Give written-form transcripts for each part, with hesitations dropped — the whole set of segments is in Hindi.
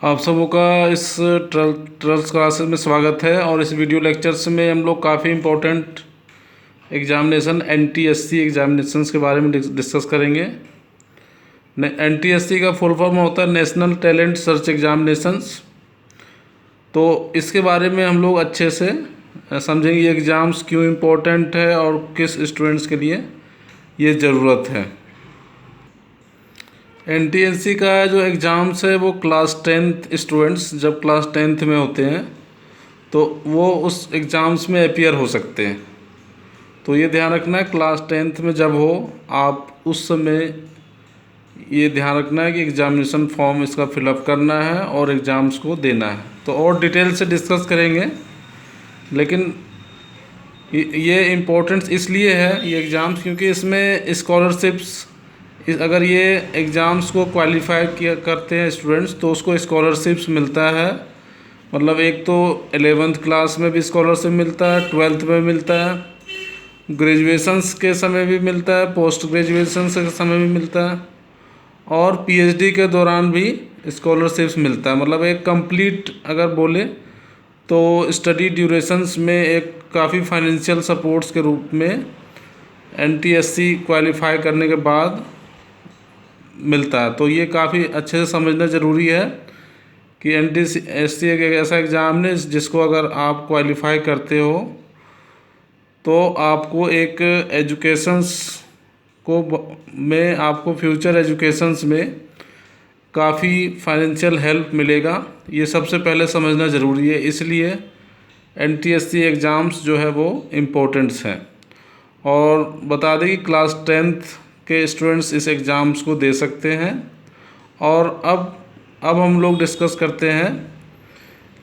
आप सबों का इस ट्वेल्थ क्लासेस में स्वागत है। और इस वीडियो लेक्चर्स में हम लोग काफ़ी इम्पोर्टेंट एग्जामिनेशन NTSC एग्जामिनेशंस के बारे में डिस्कस करेंगे। NTSC का फुल फॉर्म होता है नेशनल टैलेंट सर्च एग्जामिनेशंस। तो इसके बारे में हम लोग अच्छे से समझेंगे ये एग्ज़ाम्स क्यों इम्पोर्टेंट है और किस स्टूडेंट्स के लिए ये ज़रूरत है। NTSC का जो एग्ज़ाम्स है वो क्लास 10th स्टूडेंट्स जब क्लास 10th में होते हैं तो वो उस एग्ज़ाम्स में अपीयर हो सकते हैं। तो ये ध्यान रखना है क्लास 10th में जब हो आप उस समय ये ध्यान रखना है कि एग्ज़ामिनेशन फॉर्म इसका फिलअप करना है और एग्ज़ाम्स को देना है। तो और डिटेल से डिस्कस करेंगे, लेकिन ये इम्पोर्टेंस इसलिए है ये एग्ज़ाम्स क्योंकि इसमें स्कॉलरशिप्स अगर ये एग्ज़ाम्स को क्वालिफाई किया करते हैं स्टूडेंट्स तो उसको स्कॉलरशिप्स मिलता है। मतलब एक तो 11th क्लास में भी स्कॉलरशिप मिलता है, 12th में मिलता है, ग्रेजुएशंस के समय भी मिलता है, पोस्ट ग्रेजुएशन के समय भी मिलता है और PhD के दौरान भी स्कॉलरशिप्स मिलता है। मतलब एक कंप्लीट अगर बोले तो स्टडी ड्यूरेशंस में एक काफ़ी फाइनेंशियल सपोर्ट्स के रूप में NTSC क्वालिफाई करने के बाद मिलता है। तो ये काफ़ी अच्छे से समझना ज़रूरी है कि NTSC एक ऐसा एग्ज़ाम है जिसको अगर आप क्वालिफाई करते हो तो आपको एक एजुकेशंस में आपको फ्यूचर एजुकेशंस में काफ़ी फाइनेंशियल हेल्प मिलेगा। ये सबसे पहले समझना ज़रूरी है, इसलिए NTSC एग्ज़ाम्स जो है वो इम्पोर्टेंट्स हैं। और बता दें कि क्लास 10th के स्टूडेंट्स इस एग्ज़ाम्स को दे सकते हैं। और अब हम लोग डिस्कस करते हैं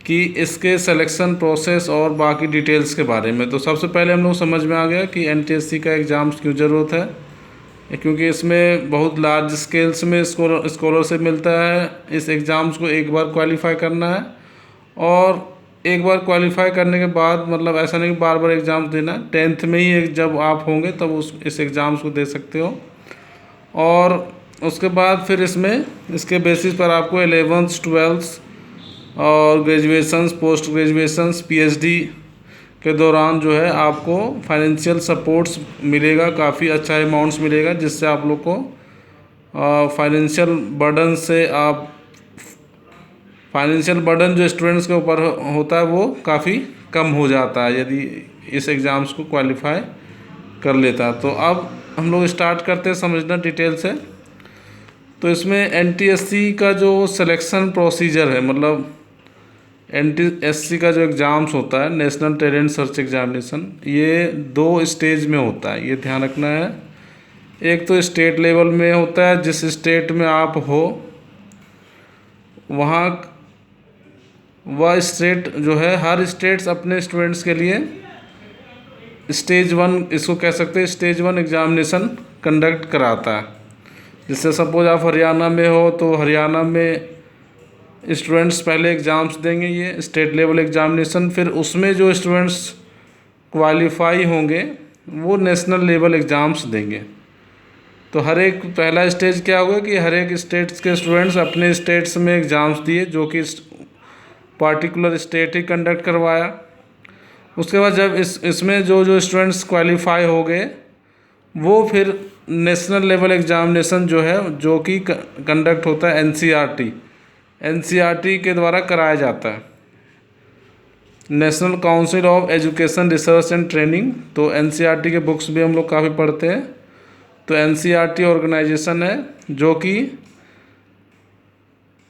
कि इसके सिलेक्शन प्रोसेस और बाकी डिटेल्स के बारे में। तो सबसे पहले हम लोग समझ में आ गया कि NTSC का एग्ज़ाम्स क्यों ज़रूरत है, क्योंकि इसमें बहुत लार्ज स्केल्स में स्कॉलरशिप मिलता है। इस एग्ज़ाम्स को एक बार क्वालिफाई करना है और एक बार क्वालिफाई करने के बाद मतलब ऐसा नहीं कि बार बार एग्ज़ाम देना, 10th में ही जब आप होंगे तब इस एग्ज़ाम्स को दे सकते हो। और उसके बाद फिर इसके बेसिस पर आपको 11th 12th और ग्रेजुएशंस, पोस्ट ग्रेजुएशंस, PhD के दौरान जो है आपको फाइनेंशियल सपोर्ट्स मिलेगा, काफ़ी अच्छा अमाउंट्स मिलेगा, जिससे आप लोग को फाइनेंशियल बर्डन जो स्टूडेंट्स के ऊपर होता है वो काफ़ी कम हो जाता है यदि इस एग्ज़ाम्स को क्वालिफाई कर लेता है। तो अब हम लोग स्टार्ट करते हैं समझना डिटेल से। तो इसमें NTSC का जो सिलेक्शन प्रोसीजर है, मतलब NTSC का जो एग्ज़ाम्स होता है नेशनल टैलेंट सर्च एग्जामिनेशन, ये 2 स्टेज में होता है, ये ध्यान रखना है। एक तो स्टेट लेवल में होता है, जिस स्टेट में आप हो वह स्टेट जो है, हर स्टेट्स अपने स्टूडेंट्स के लिए स्टेज 1, इसको कह सकते हैं स्टेज 1 एग्ज़ामिनेशन कंडक्ट कराता है। जैसे सपोज आप हरियाणा में हो तो हरियाणा में स्टूडेंट्स पहले एग्ज़ाम्स देंगे, ये स्टेट लेवल एग्ज़ामिनेशन। फिर उसमें जो स्टूडेंट्स क्वालिफाई होंगे वो नेशनल लेवल एग्ज़ाम्स देंगे। तो हर एक पहला स्टेज क्या होगा कि हर एक स्टेट्स के स्टूडेंट्स अपने स्टेट्स में एग्ज़ाम्स दिए, जो कि पार्टिकुलर स्टेट ही कंडक्ट करवाया। उसके बाद जब इसमें जो स्टूडेंट्स क्वालिफाई हो गए वो फिर नेशनल लेवल एग्ज़ामिनेशन जो है, जो कि कंडक्ट होता है NCERT के द्वारा कराया जाता है, national council of education research and training. तो NCERT के बुक्स भी हम लोग काफ़ी पढ़ते हैं। तो NCERT ऑर्गेनाइजेशन है जो कि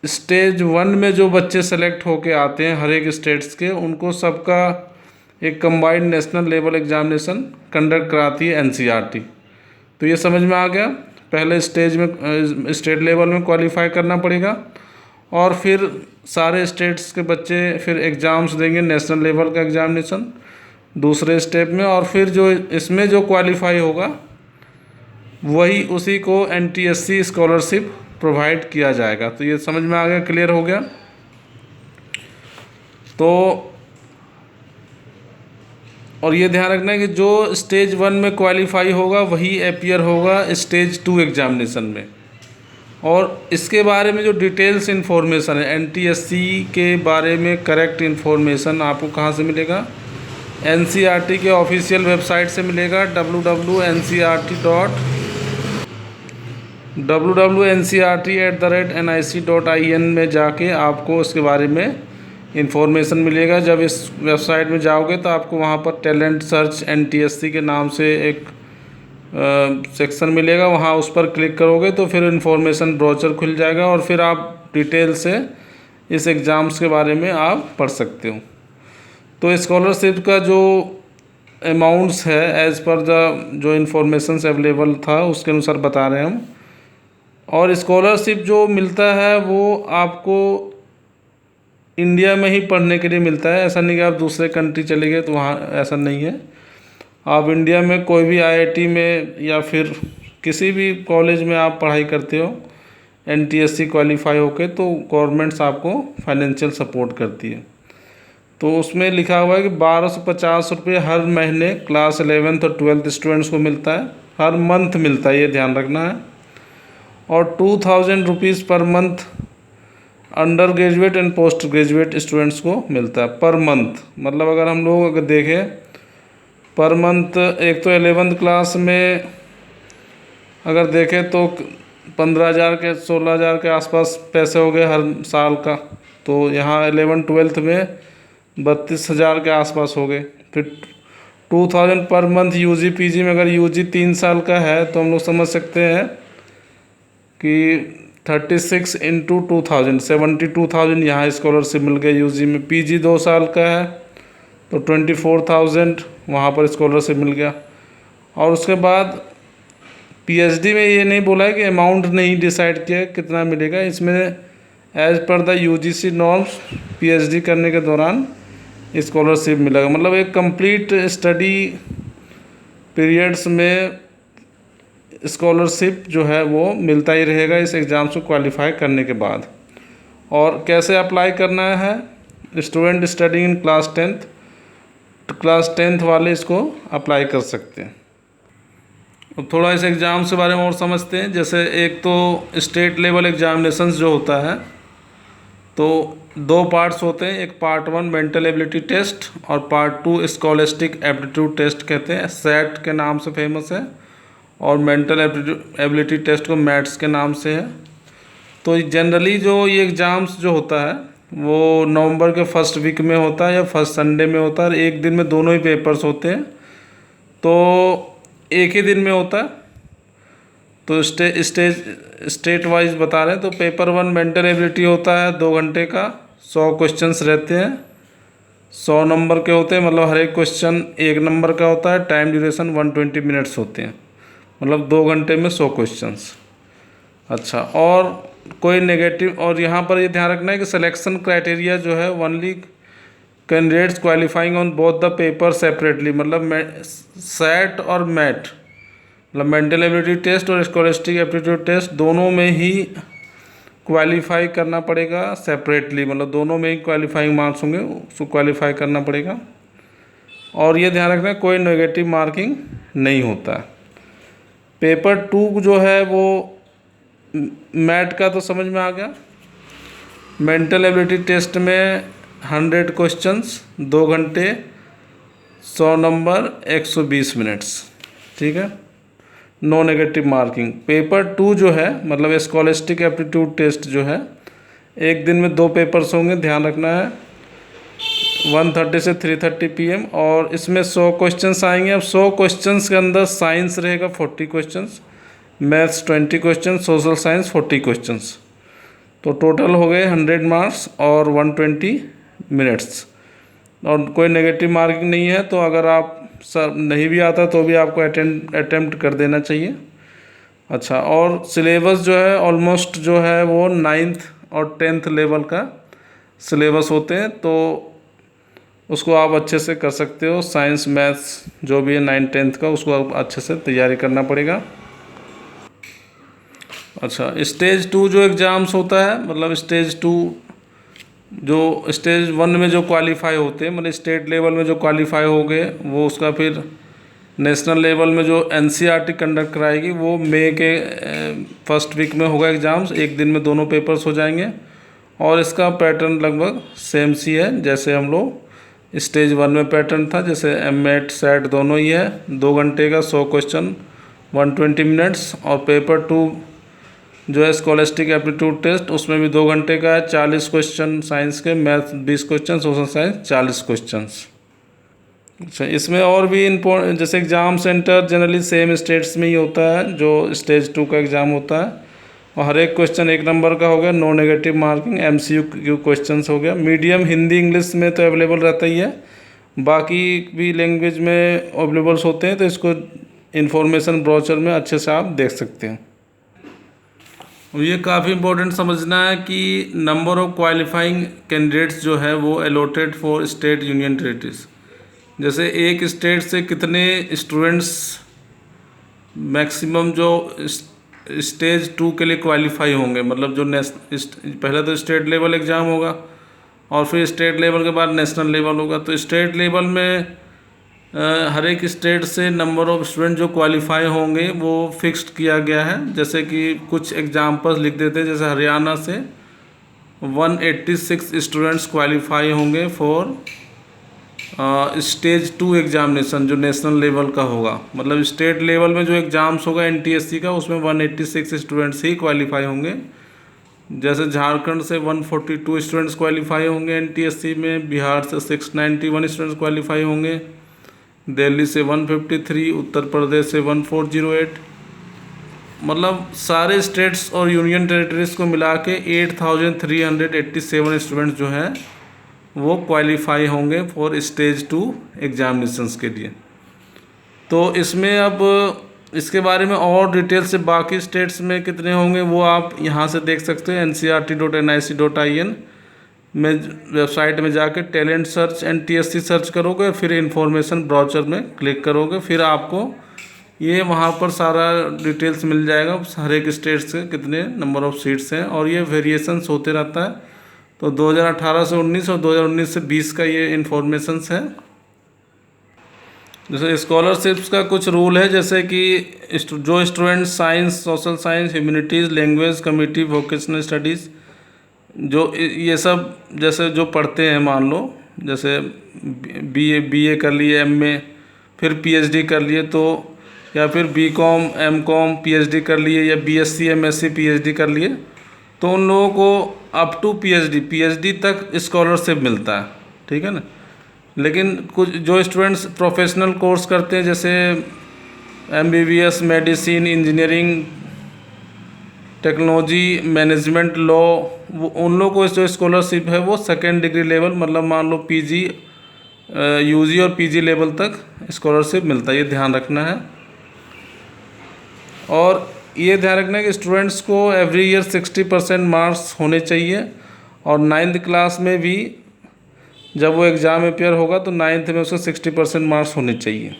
स्टेज 1 में जो बच्चे सेलेक्ट होके आते हैं हर एक स्टेट्स के, उनको सबका एक combined national level examination conduct कराती है NCERT। तो ये समझ में आ गया, पहले स्टेज में स्टेट लेवल में क्वालिफाई करना पड़ेगा और फिर सारे स्टेट्स के बच्चे फिर एग्ज़ाम्स देंगे नेशनल लेवल का एग्ज़ामिनेशन दूसरे स्टेप में। और फिर जो इसमें जो क्वालिफाई होगा वही उसी को NTSC स्कॉलरशिप प्रोवाइड किया जाएगा। तो ये समझ में आ गया, क्लियर हो गया। तो और ये ध्यान रखना है कि जो स्टेज 1 में क्वालिफाई होगा वही अपीयर होगा स्टेज 2 एग्ज़ामिनेशन में। और इसके बारे में जो डिटेल्स इन्फॉर्मेशन है एनटीएससी के बारे में, करेक्ट इन्फॉर्मेशन आपको कहाँ से मिलेगा? एनसीईआरटी के ऑफिशियल वेबसाइट से मिलेगा, www.ncrt@nic.in में जाके आपको इसके बारे में इंफॉर्मेशन मिलेगा। जब इस वेबसाइट में जाओगे तो आपको वहाँ पर टैलेंट सर्च एनटीएससी के नाम से एक सेक्शन मिलेगा, वहाँ उस पर क्लिक करोगे तो फिर इन्फॉर्मेशन ब्रोचर खुल जाएगा और फिर आप डिटेल से इस एग्ज़ाम्स के बारे में आप पढ़ सकते हो। तो स्कॉलरशिप का जो अमाउंट्स है एज़ पर द जो इन्फॉर्मेशन अवेलेबल था उसके अनुसार बता रहे हैं हम। और स्कॉलरशिप जो मिलता है वो आपको इंडिया में ही पढ़ने के लिए मिलता है, ऐसा नहीं कि आप दूसरे कंट्री चले गए तो वहाँ, ऐसा नहीं है। आप इंडिया में कोई भी आईआईटी में या फिर किसी भी कॉलेज में आप पढ़ाई करते हो एनटीएससी क्वालिफाई होके, तो गवर्नमेंट्स आपको फाइनेंशियल सपोर्ट करती है। तो उसमें लिखा हुआ है कि 1250 रुपये हर महीने क्लास 11th और 12th स्टूडेंट्स को मिलता है, हर मंथ मिलता है, ये ध्यान रखना है। और 2000 rupees per month under graduate and post graduate students को मिलता है पर मंथ। मतलब अगर हम लोग अगर देखें पर मंथ, एक तो 11th क्लास में अगर देखें तो 15,000 के 16,000 के आसपास पैसे हो गए हर साल का। तो यहाँ 11th-12th में 32,000 के आसपास हो गए। फिर 2000 पर मंथ यूजी पीजी में, अगर यूजी 3 साल का है तो हम लोग समझ सकते हैं कि 36 इंटू 2000 72,000 यहाँ स्कॉलरशिप मिल गई यूजी में। पीजी 2 साल का है तो 24,000 वहाँ पर स्कॉलरशिप मिल गया। और उसके बाद पीएचडी में ये नहीं बोला है कि अमाउंट नहीं डिसाइड किया कितना मिलेगा, इसमें as per the UGC norms PhD करने के दौरान स्कॉलरशिप मिलेगा। मतलब एक कंप्लीट स्टडी पीरियड्स में स्कॉलरशिप जो है वो मिलता ही रहेगा इस एग्ज़ाम से क्वालिफाई करने के बाद। और कैसे अप्लाई करना है? Student study in class 10th, class 10th वाले इसको अप्लाई कर सकते हैं। अब थोड़ा इस एग्ज़ाम के बारे में और समझते हैं। जैसे एक तो स्टेट लेवल एग्जामिनेशंस जो होता है तो 2 पार्ट्स होते हैं, एक पार्ट 1 मेंटल एबिलिटी टेस्ट और पार्ट 2 स्कॉलस्टिक एप्टीट्यूड टेस्ट कहते हैं, सेट के नाम से फेमस है। और मेंटल एबिलिटी टेस्ट को मैथ्स के नाम से है। तो जनरली जो ये एग्ज़ाम्स जो होता है वो नवंबर के फर्स्ट वीक में होता है या फर्स्ट संडे में होता है, और एक दिन में दोनों ही पेपर्स होते हैं, तो एक ही दिन में होता है। तो स्टेट वाइज बता रहे हैं। तो पेपर 1 मेंटल एबिलिटी होता है 2 घंटे का, 100 क्वेश्चंस रहते हैं, 100 नंबर के होते हैं, मतलब हर एक क्वेश्चन 1 नंबर का होता है। टाइम ड्यूरेशन 120 मिनट्स होते हैं, मतलब 2 घंटे में 100 क्वेश्चंस। अच्छा, और कोई नेगेटिव, और यहाँ पर ये ध्यान रखना है कि सिलेक्शन क्राइटेरिया जो है only candidates qualifying on both the paper separately, मतलब सेट और मैट, मतलब मेंटल एबिलिटी टेस्ट और स्कॉलस्टिक एप्टीट्यूड टेस्ट दोनों में ही क्वालिफाई करना पड़ेगा सेपरेटली, मतलब दोनों में ही क्वालिफाइंग मार्क्स होंगे, उसको क्वालिफाई करना पड़ेगा। और ये ध्यान रखना है कोई नेगेटिव मार्किंग नहीं होता। पेपर 2 जो है वो मैट का तो समझ में आ गया। मेंटल एबिलिटी टेस्ट में 100 क्वेश्चंस, 2 घंटे, 100 नंबर, 120 मिनट्स, ठीक है, नो नेगेटिव मार्किंग। पेपर 2 जो है मतलब स्कॉलस्टिक एप्टीट्यूड टेस्ट जो है, एक दिन में 2 पेपर्स होंगे, ध्यान रखना है, 1:30 से 3:30 PM। और इसमें 100 क्वेश्चंस आएंगे। अब 100 क्वेश्चंस के अंदर साइंस रहेगा 40 questions, maths 20 question, social science 40 questions, तो टोटल हो गए 100 मार्क्स और 120 मिनट्स। और कोई नेगेटिव मार्किंग नहीं है, तो अगर आप सर नहीं भी आता तो भी आपको अटेम्प्ट कर देना चाहिए। अच्छा, और सिलेबस जो है ऑलमोस्ट जो है वो 9th और 10th लेवल का सिलेबस होते हैं, तो उसको आप अच्छे से कर सकते हो। साइंस मैथ्स जो भी है 9th 10th का, उसको आप अच्छे से तैयारी करना पड़ेगा। अच्छा, स्टेज 2 जो एग्ज़ाम्स होता है, मतलब स्टेज 2 जो स्टेज 1 में जो क्वालिफाई होते हैं, मतलब स्टेट लेवल में जो क्वालिफाई हो गए वो उसका फिर नेशनल लेवल में जो एनसीईआरटी कंडक्ट कराएगी वो मई के फर्स्ट वीक में होगा एग्ज़ाम्स, एक दिन में दोनों पेपर्स हो जाएंगे। और इसका पैटर्न लगभग सेम सी है जैसे हम लोग स्टेज 1 में पैटर्न था, जैसे एमएट सेट दोनों ही है। 2 घंटे का 100 क्वेश्चन 120 मिनट्स। और पेपर 2 जो है स्कॉलस्टिक एप्टीट्यूड टेस्ट, उसमें भी 2 घंटे का है, 40 क्वेश्चन साइंस के, math 20 question, social science 40 questions. अच्छा, इसमें और भी इम्पोर्टेंट, जैसे exam centre generally same states में ही होता है जो स्टेज 2 का एग्ज़ाम होता है। और हर एक क्वेश्चन 1 नंबर का हो गया, no negative marking, MCQ questions हो गया। मीडियम हिंदी इंग्लिश में तो अवेलेबल रहता ही है, बाकी भी लैंग्वेज में अवेलेबल्स होते हैं, तो इसको इन्फॉर्मेशन ब्रोचर में अच्छे से आप देख सकते हैं। ये काफ़ी इम्पोर्टेंट समझना है कि नंबर ऑफ क्वालिफाइंग कैंडिडेट्स जो है वो allotted for state union territories. जैसे एक स्टेट से कितने स्टूडेंट्स मैक्सिमम जो स्टेज 2 के लिए क्वालिफाई होंगे, मतलब जो पहले तो स्टेट लेवल एग्ज़ाम होगा और फिर स्टेट लेवल के बाद नेशनल लेवल होगा। तो स्टेट लेवल में हर एक स्टेट से नंबर ऑफ स्टूडेंट जो क्वालिफाई होंगे वो फिक्स्ड किया गया है। जैसे कि कुछ एग्जांपल्स लिख देते हैं, जैसे हरियाणा से 186 स्टूडेंट्स क्वालिफाई होंगे फॉर स्टेज 2 एग्जामिनेशन जो नेशनल लेवल का होगा। मतलब स्टेट लेवल में जो एग्ज़ाम्स होगा NTSC का, उसमें 186 स्टूडेंट्स ही क्वालिफाई होंगे। जैसे झारखंड से 142 स्टूडेंट्स क्वालिफाई होंगे NTSC में, बिहार से 691 स्टूडेंट्स क्वालिफाई होंगे, दिल्ली से 153, उत्तर प्रदेश से 1408। मतलब सारे स्टेट्स और यूनियन टेरिटरीज़ को मिला के 8387 स्टूडेंट्स जो हैं वो क्वालिफाई होंगे फॉर स्टेज 2 एग्जामिनेशंस के लिए। तो इसमें अब इसके बारे में और डिटेल से बाकी स्टेट्स में कितने होंगे वो आप यहाँ से देख सकते हैं। ncrt.nic.in में वेबसाइट में जाके टैलेंट सर्च NTSC सर्च करोगे, फिर इन्फॉर्मेशन ब्राउचर में क्लिक करोगे, फिर आपको ये वहाँ पर सारा डिटेल्स मिल जाएगा हर एक स्टेट से कितने नंबर ऑफ़ सीट्स हैं। और ये वेरिएशंस होते रहता है। तो 2018 से 19 और 2019 से 20 का ये इन्फॉर्मेशंस है। जैसे स्कॉलरशिप्स का कुछ रूल है, जैसे कि जो student science, social science, humanities, language, community, vocational studies जो ये सब जैसे जो पढ़ते हैं, मान लो जैसे BA कर लिए, MA, फिर PhD कर लिए, तो या फिर BCom, MCom, PhD कर लिए, या BSc, MSc, PhD कर लिए, तो उन लोगों को अप टू PhD तक स्कॉलरशिप मिलता है, ठीक है ना। लेकिन कुछ जो स्टूडेंट्स प्रोफेशनल कोर्स करते हैं, जैसे MBBS, medicine, engineering, technology, management, law, वो उन लोगों को जो स्कॉलरशिप है वो 2nd डिग्री लेवल, मतलब मान लो PG, UG और PG लेवल तक स्कॉलरशिप मिलता है। ये ध्यान रखना है। और ये ध्यान रखना है कि स्टूडेंट्स को एवरी ईयर 60% मार्क्स होने चाहिए। और 9th क्लास में भी जब वो एग्ज़ाम अपेयर होगा तो 9th में उसको 60% मार्क्स होने चाहिए।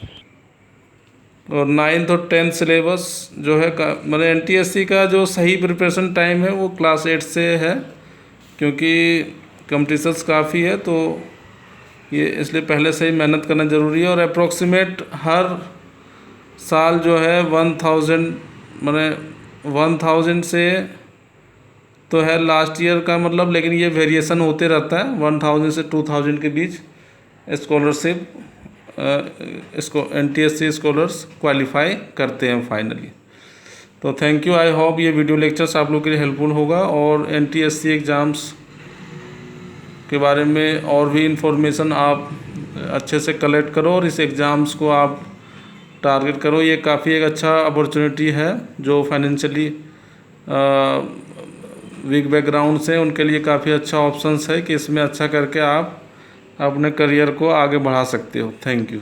और 9th और 10th सिलेबस जो है मतलब NTSC का जो सही प्रिपरेशन टाइम है वो क्लास 8 से है, क्योंकि कॉम्पिटिशन्स काफ़ी है, तो ये इसलिए पहले से ही मेहनत करना ज़रूरी है। और अप्रोक्सीमेट हर साल जो है 1000 से तो है लास्ट ईयर का, मतलब, लेकिन ये वेरिएशन होते रहता है। 1000 से 2000 के बीच स्कॉलरशिप इसको NTSC स्कॉलर्स क्वालिफाई करते हैं फाइनली। तो थैंक यू। आई होप ये वीडियो लेक्चर्स आप लोग के लिए हेल्पफुल होगा। और NTSC एग्ज़ाम्स के बारे में और भी इंफॉर्मेशन आप अच्छे से कलेक्ट करो और इस एग्ज़ाम्स को आप टारगेट करो। ये काफ़ी एक अच्छा अपॉर्चुनिटी है जो फाइनेंशियली वीक बैकग्राउंड से उनके लिए काफ़ी अच्छा ऑप्शंस है कि इसमें अच्छा करके आप अपने करियर को आगे बढ़ा सकते हो। Thank you.